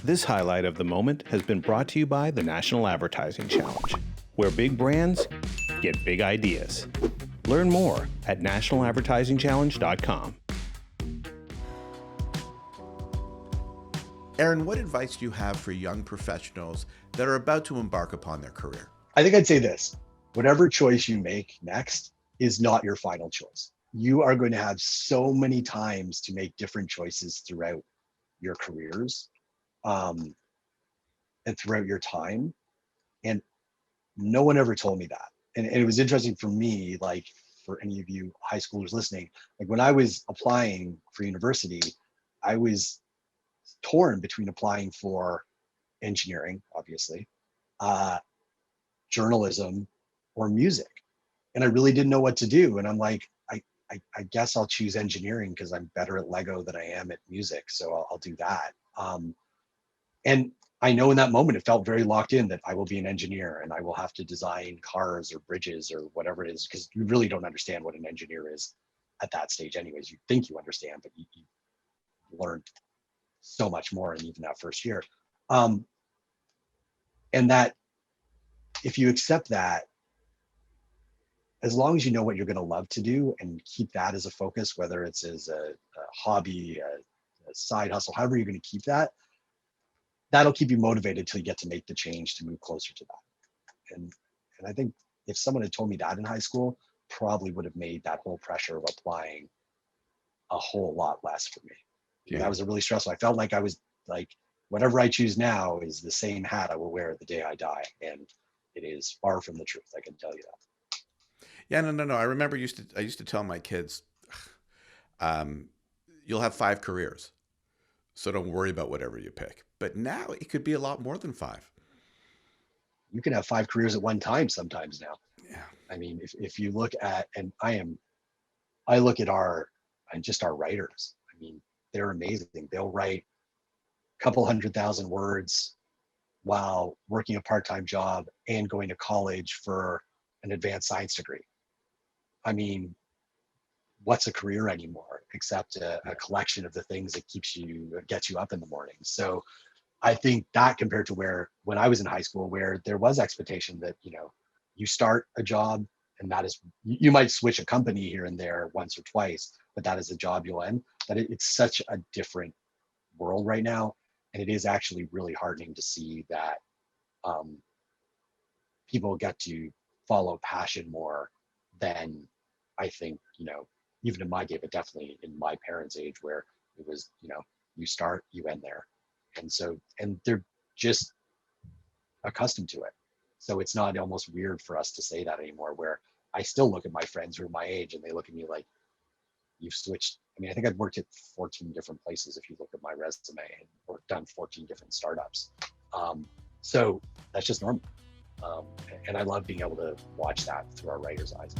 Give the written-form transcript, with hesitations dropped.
This highlight of the moment has been brought to you by the National Advertising Challenge, where big brands get big ideas. Learn more at nationaladvertisingchallenge.com. Aron, what advice do you have for young professionals that are about to embark upon their career? I think I'd say this: whatever choice you make next is not your final choice. You are going to have so many times to make different choices throughout your careers and throughout your time. And no one ever told me that. And it was interesting for me, like for any of you high schoolers listening, like when I was applying for university, I was torn between applying for engineering, obviously, journalism, or music. And I really didn't know what to do. And I'm like, I guess I'll choose engineering because I'm better at Lego than I am at music. So I'll do that. And I know in that moment, it felt very locked in that I will be an engineer and I will have to design cars or bridges or whatever it is, because you really don't understand what an engineer is at that stage anyways. You think you understand, but you learn so much more in even that first year. And that if you accept that, as long as you know what you're going to love to do and keep that as a focus, whether it's as a hobby, a side hustle, however you're going to keep that, that'll keep you motivated till you get to make the change to move closer to that. And I think if someone had told me that in high school, probably would have made that whole pressure of applying a whole lot less for me. Yeah. That was a really stressful. I felt like I was like, whatever I choose now is the same hat I will wear the day I die. And it is far from the truth. I can tell you that. Yeah, no. I remember I used to tell my kids, you'll have 5 careers, so don't worry about whatever you pick. But now it could be a lot more than 5. You can have 5 careers at one time sometimes now. Yeah. I mean, if you look at, and I look at our writers. I mean, they're amazing. They'll write a couple 100,000 words while working a part-time job and going to college for an advanced science degree. I mean, what's a career anymore except a collection of the things that gets you up in the morning. So I think that compared to when I was in high school, where there was expectation that, you start a job and that is, you might switch a company here and there once or twice, but that is a job you'll end, that it's such a different world right now. And it is actually really heartening to see that people get to follow passion more than I think, even in my day, but definitely in my parents' age, where it was, you start, you end there. And they're just accustomed to it. So it's not almost weird for us to say that anymore, where I still look at my friends who are my age and they look at me like, you've switched. I mean, I think I've worked at 14 different places if you look at my resume, and done 14 different startups. So that's just normal. And I love being able to watch that through our writers' eyes.